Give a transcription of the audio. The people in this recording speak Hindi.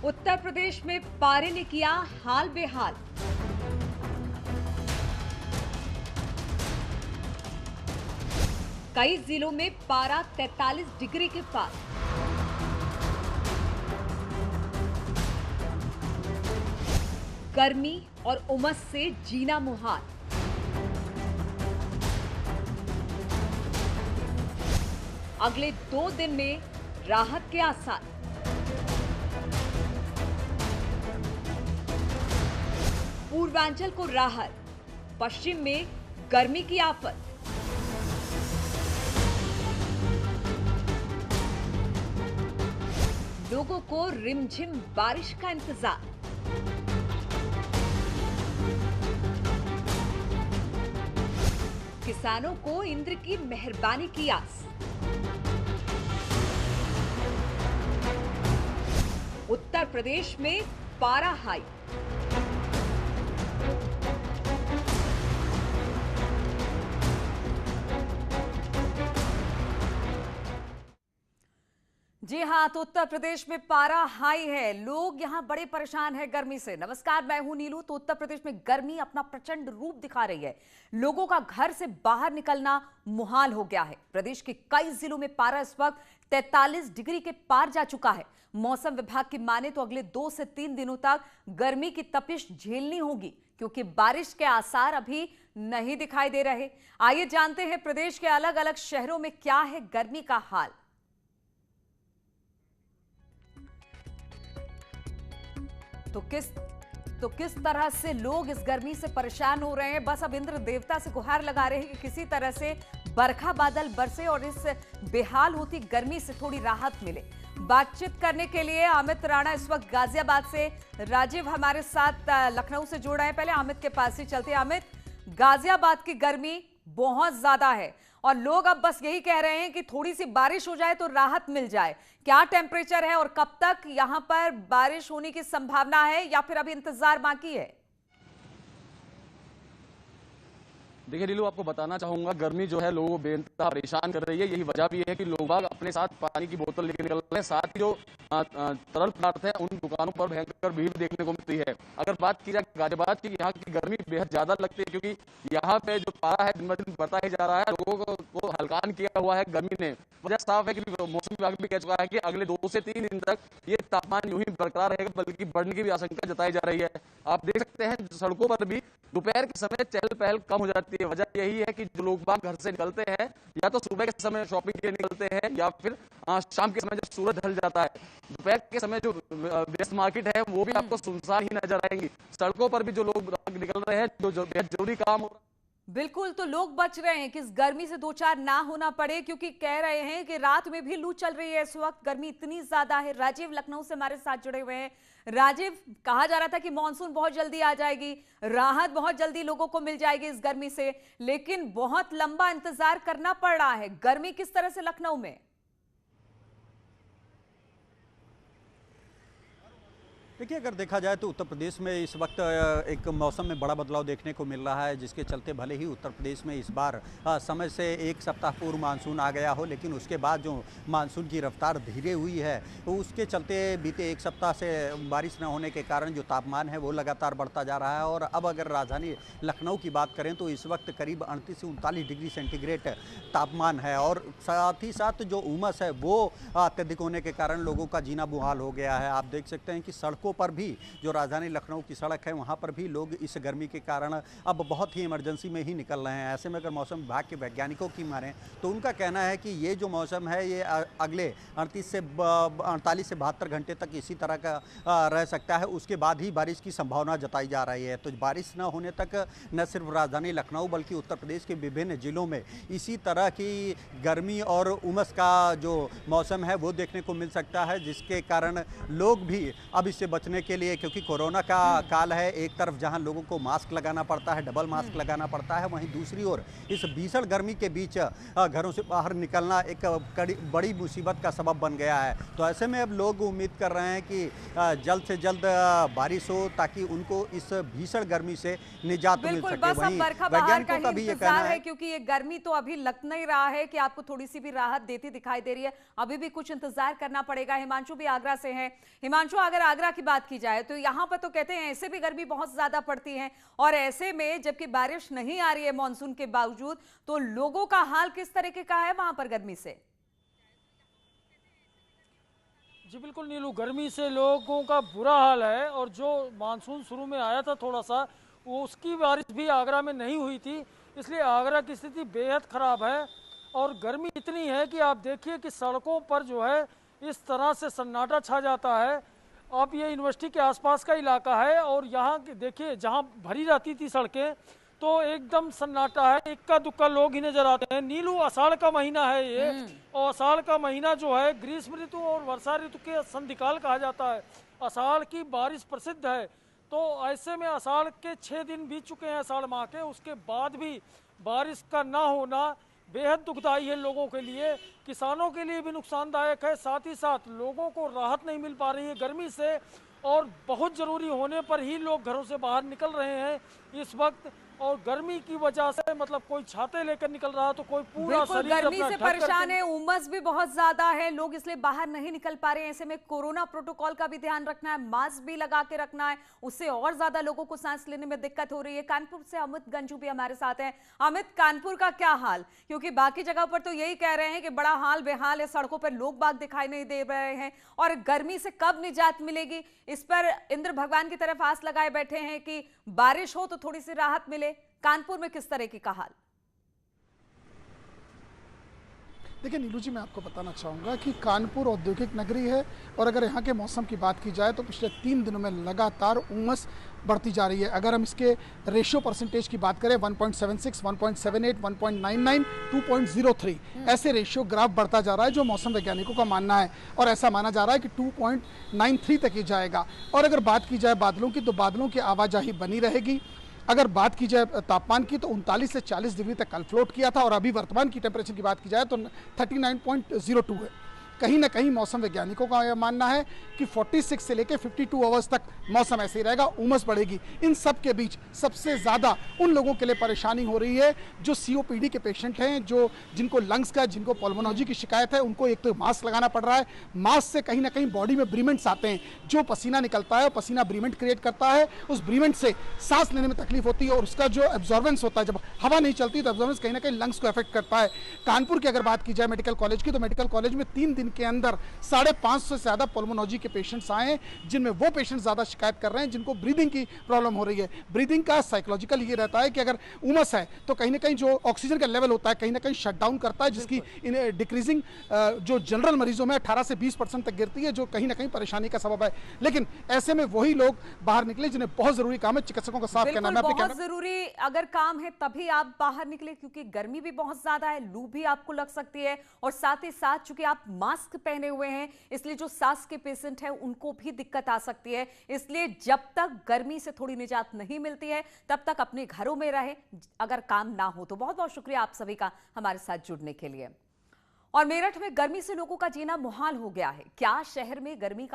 उत्तर प्रदेश में पारे ने किया हाल बेहाल। कई जिलों में पारा 43 डिग्री के पार। गर्मी और उमस से जीना मुहाल। अगले 2 दिन में राहत के आसार। पूर्वांचल को राहत, पश्चिम में गर्मी की आफत। लोगों को रिमझिम बारिश का इंतजार। किसानों को इंद्र की मेहरबानी की आस। उत्तर प्रदेश में पारा हाई। जी हां, तो उत्तर प्रदेश में पारा हाई है। लोग यहां बड़े परेशान हैं गर्मी से। नमस्कार, मैं हूं नीलू। तो उत्तर प्रदेश में गर्मी अपना प्रचंड रूप दिखा रही है। लोगों का घर से बाहर निकलना मुहाल हो गया है। प्रदेश के कई जिलों में पारा इस वक्त 43 डिग्री के पार जा चुका है। मौसम विभाग की माने तो अगले 2 से 3 दिनों तक गर्मी की तपिश झेलनी होगी, क्योंकि बारिश के आसार अभी नहीं दिखाई दे रहे। आइए जानते हैं प्रदेश के अलग अलग शहरों में क्या है गर्मी का हाल। तो किस तरह से लोग इस गर्मी से परेशान हो रहे हैं। बस अब इंद्र देवता से गुहार लगा रहे हैं कि किसी तरह से बरखा बादल बरसे और इस बेहाल होती गर्मी से थोड़ी राहत मिले। बातचीत करने के लिए अमित राणा इस वक्त गाजियाबाद से, राजीव हमारे साथ लखनऊ से जुड़ रहे हैं। पहले अमित के पास ही चलते हैं। अमित, गाजियाबाद की गर्मी बहुत ज्यादा है और लोग अब बस यही कह रहे हैं कि थोड़ी सी बारिश हो जाए तो राहत मिल जाए। क्या टेम्परेचर है और कब तक यहां पर बारिश होने की संभावना है, या फिर अभी इंतजार बाकी है? देखिए नीलू, आपको बताना चाहूंगा, गर्मी जो है लोगों को बेइंतहा परेशान कर रही है। यही वजह भी है कि लोग बाग अपने साथ पानी की बोतल लेकर निकल रहे हैं। साथ ही जो तरल पदार्थ है उन दुकानों पर भयंकर भीड़ देखने को मिलती है। अगर बात की जाए गाजियाबाद की, यहाँ की गर्मी बेहद ज्यादा लगती है, क्योंकि यहाँ पे जो पारा है दिन ब दिन बढ़ता ही जा रहा है। लोगों को हल्कान किया हुआ है गर्मी ने। वजह साफ है कि मौसम विभाग भी कह चुका है कि अगले 2 से 3 दिन तक ये तापमान यूं ही बरकरार रहेगा, बल्कि बढ़ने की भी आशंका जताई जा रही है। आप देख सकते हैं सड़कों पर भी दोपहर के समय चहल पहल कम हो जाती है। वजह यही है कि जो लोग बाग घर से निकलते हैं या तो सुबह के समय शॉपिंग के लिए निकलते हैं, या फिर शाम के समय जब सूरज ढल जाता है। दोपहर के समय जो वेस्ट मार्केट है वो भी आपको सुनसान ही नजर आएंगी। सड़कों पर भी जो लोग निकल रहे हैं, जो बेहद जरूरी काम हो रहा है। बिल्कुल, तो लोग बच रहे हैं कि इस गर्मी से 2-4 ना होना पड़े, क्योंकि कह रहे हैं कि रात में भी लू चल रही है। इस वक्त गर्मी इतनी ज्यादा है। राजीव लखनऊ से हमारे साथ जुड़े हुए हैं। राजीव, कहा जा रहा था कि मानसून बहुत जल्दी आ जाएगी, राहत बहुत जल्दी लोगों को मिल जाएगी इस गर्मी से, लेकिन बहुत लंबा इंतजार करना पड़ रहा है। गर्मी किस तरह से लखनऊ में? देखिए, अगर देखा जाए तो उत्तर प्रदेश में इस वक्त एक मौसम में बड़ा बदलाव देखने को मिल रहा है, जिसके चलते भले ही उत्तर प्रदेश में इस बार समय से 1 सप्ताह पूर्व मानसून आ गया हो, लेकिन उसके बाद जो मानसून की रफ्तार धीरे हुई है, तो उसके चलते बीते 1 सप्ताह से बारिश न होने के कारण जो तापमान है वो लगातार बढ़ता जा रहा है। और अब अगर राजधानी लखनऊ की बात करें तो इस वक्त करीब 38 से 39 डिग्री सेंटीग्रेड तापमान है, और साथ ही साथ जो उमस है वो अत्यधिक होने के कारण लोगों का जीना मुहाल हो गया है। आप देख सकते हैं कि सड़कों पर भी, जो राजधानी लखनऊ की सड़क है वहां पर भी लोग इस गर्मी के कारण अब बहुत ही इमरजेंसी में ही निकल रहे हैं। ऐसे में अगर मौसम विभाग के वैज्ञानिकों की माने तो उनका कहना है कि ये जो मौसम है ये अगले 48 से 72 घंटे तक इसी तरह का रह सकता है। उसके बाद ही बारिश की संभावना जताई जा रही है। तो बारिश न होने तक न सिर्फ राजधानी लखनऊ बल्कि उत्तर प्रदेश के विभिन्न जिलों में इसी तरह की गर्मी और उमस का जो मौसम है वो देखने को मिल सकता है, जिसके कारण लोग भी अब इससे बचने के लिए, क्योंकि कोरोना का काल है, एक तरफ जहां लोगों को मास्क लगाना पड़ता है, डबल मास्क लगाना पड़ता है, वहीं दूसरी ओर इस भीषण गर्मी के बीच घरों से बाहर निकलना एक बड़ी मुसीबत का सबब बन गया है। तो ऐसे में अब लोग उम्मीद कर रहे हैं कि जल्द से जल्द बारिश हो ताकि उनको इस भीषण गर्मी से निजात मिल सके। बस अब बरखा बहार का ही इंतजार है, क्योंकि ये गर्मी तो अभी लग नहीं रहा है कि आपको थोड़ी सी भी राहत देती दिखाई दे रही है। अभी भी कुछ इंतजार करना पड़ेगा। हिमांशु भी आगरा से हैं। हिमांशु, अगर आगरा की बात की जाए तो यहाँ पर तो कहते हैं ऐसे भी गर्मी बहुत ज्यादा पड़ती है, और ऐसे में जबकि बारिश नहीं आ रही है मानसून के बावजूद, तो लोगों का हाल किस तरीके का है वहां पर गर्मी से? जी बिल्कुल नीलू, गर्मी से लोगों का बुरा हाल है। और जो मानसून शुरू में आया था थोड़ा सा, वो उसकी बारिश भी आगरा में नहीं हुई थी, इसलिए आगरा की स्थिति बेहद ख़राब है। और गर्मी इतनी है कि आप देखिए कि सड़कों पर जो है इस तरह से सन्नाटा छा जाता है। अब ये यूनिवर्सिटी के आसपास का इलाका है, और यहाँ देखिए जहाँ भरी रहती थी सड़कें तो एकदम सन्नाटा है, इक्का दुक्का लोग ही नजर आते हैं। नीलू, आषाढ़ का महीना है ये, और आषाढ़ का महीना जो है ग्रीष्म ऋतु और वर्षा ऋतु के संधिकाल कहा जाता है। आषाढ़ की बारिश प्रसिद्ध है, तो ऐसे में आषाढ़ के 6 दिन बीत चुके हैं आषाढ़ माह के, उसके बाद भी बारिश का ना होना बेहद दुखदायी है लोगों के लिए, किसानों के लिए भी नुकसानदायक है। साथ ही साथ लोगों को राहत नहीं मिल पा रही है गर्मी से, और बहुत ज़रूरी होने पर ही लोग घरों से बाहर निकल रहे हैं इस वक्त। और गर्मी की वजह से मतलब कोई छाते लेकर निकल रहा है तो कोई पूरा शरीर गर्मी अपना से ढक परेशान करके है, उमस भी बहुत ज्यादा है, लोग इसलिए बाहर नहीं निकल पा रहे हैं। ऐसे में कोरोना प्रोटोकॉल का भी ध्यान रखना है, मास्क भी लगा के रखना है, उससे और ज्यादा लोगों को सांस लेने में दिक्कत हो रही है। कानपुर से अमित गंजू भी हमारे साथ हैं। अमित, कानपुर का क्या हाल? क्योंकि बाकी जगह पर तो यही कह रहे हैं कि बड़ा हाल बेहाल है, सड़कों पर लोग बाग दिखाई नहीं दे रहे हैं, और गर्मी से कब निजात मिलेगी, इस पर इंद्र भगवान की तरफ आस लगाए बैठे हैं कि बारिश हो तो थोड़ी सी राहत मिले। कानपुर में किस तरह का हाल? देखिए नीलू जी, मैं आपको बताना चाहूँगा कि कानपुर औद्योगिक नगरी है, और अगर यहाँ के मौसम की बात की जाए तो पिछले 3 दिनों में लगातार उमस बढ़ती जा रही है। अगर हम इसके रेशियो परसेंटेज की बात करें, 1.76, 1.78, 1.99, 2.03, ऐसे रेशियो ग्राफ बढ़ता जा रहा है, जो मौसम वैज्ञानिकों का मानना है। और ऐसा माना जा रहा है कि 2.93 तक ही जाएगा। और अगर बात की जाए बादलों की, तो बादलों की आवाजाही बनी रहेगी। अगर बात की जाए तापमान की, तो 39 से 40 डिग्री तक कल फ्लोट किया था, और अभी वर्तमान की टेम्परेचर की बात की जाए तो 39.02 है। कहीं ना कहीं मौसम वैज्ञानिकों का यह मानना है कि 46 से लेकर 52 आवर्स तक मौसम ऐसे ही रहेगा, उमस बढ़ेगी। इन सब के बीच सबसे ज़्यादा उन लोगों के लिए परेशानी हो रही है जो COPD के पेशेंट हैं, जिनको लंग्स का, जिनको पल्मोनोलॉजी की शिकायत है। उनको एक तो मास्क लगाना पड़ रहा है, मास्क से कहीं ना कहीं बॉडी में ब्रीमेंट्स आते हैं, जो पसीना निकलता है, पसीना ब्रीमेंट क्रिएट करता है, उस ब्रीमेंट से सांस लेने में तकलीफ होती है, और उसका जो एब्जॉर्बेंस होता है, जब हवा नहीं चलती तो एब्जॉर्बेंस कहीं ना कहीं लंग्स को अफेक्ट करता है। कानपुर की अगर बात की जाए मेडिकल कॉलेज की, तो मेडिकल कॉलेज में 3 दिन के अंदर 550 से ज़्यादा पल्मोनोलॉजी के पेशेंट्स आए हैं, जिनमें वो पेशेंट ज़्यादा शिकायत कर रहे हैं जिनको ब्रीदिंग की प्रॉब्लम हो रही है। ब्रीदिंग का साइकोलॉजिकल ये रहता है कि अगर उमस है तो कहीं ना कहीं जो ऑक्सीजन का लेवल होता है कहीं ना कहीं शट डाउन करता है, जिसकी डिक्रीजिंग जो जनरल मरीजों में 18 से 20% तक गिरती है, जो कहीं ना कहीं परेशानी का सबब है। लेकिन ऐसे में वही लोग बाहर निकले जिन्हें बहुत जरूरी काम है, चिकित्सकों का साथ कहना। बहुत जरूरी अगर काम है तभी आप बाहर निकले, क्योंकि गर्मी भी बहुत ज्यादा है, लू भी आपको लग सकती है, और साथ ही साथ चूंकि आप मास्क पहने हुए हैं, इसलिए जो सांस के पेशेंट हैं उनको भी दिक्कत आ सकती है। इसलिए जब तक गर्मी से थोड़ी निजात नहीं मिलती है तब तक अपने घरों में रहे, अगर काम ना हो तो। बहुत बहुत शुक्रिया आप सभी का हमारे साथ जुड़ने के लिए। और मेरठ में गर्मी से लोगों का जीना मुहाल हो गया है। क्या शहर में गर्मी का